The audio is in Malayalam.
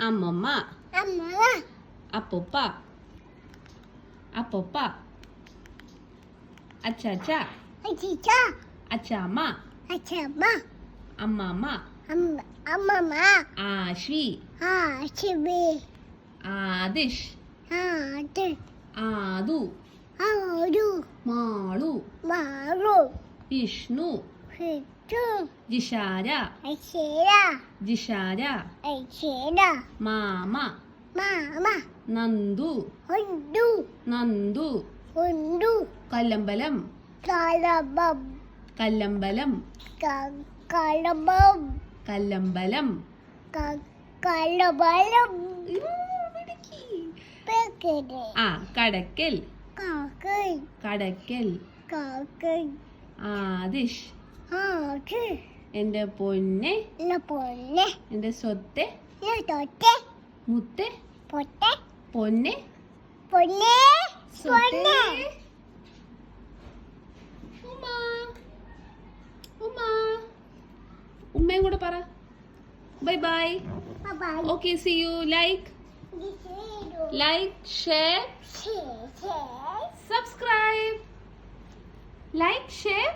അമ്മമ്മ അമ്മ അപ്പൂപ്പ അപ്പൂപ്പ അച്ചാച്ച അച്ചിച്ച അച്ചാമ്മ അച്ചമ്മ അമ്മാമ്മ അമ്മമ്മ ആശ്വി ആശിബി ആദിഷ് ആട്ട് ആദു ആരു മാളു മാറു വിഷ്ണു ഹിറ്റു ജിഷാര അശേര ജിഷാര അശേര മാമ മാമ നന്ദു ഉണ്ടു നന്ദു ഉണ്ടു കല്ലമ്പലം കലബം കല്ലമ്പലം കലബം കല്ലമ്പലം കലബലം പെക്കടെ ആ കടക്കൽ കാക്കൈ കടക്കൽ കാക്കൈ ആദിഷ് ആട്ട് എന്റെ പൊന്നെ പൊന്നെ എന്റെ സ്വത്തെ തൊട്ടെ മുത്തെ പൊട്ടെ പൊന്നെ പൊന്നെ പൊന്നെ ഉമ്മ ഉമ്മ ഉമ്മയും കൂടെ പറ bye bye bye okay C you like share subscribe like share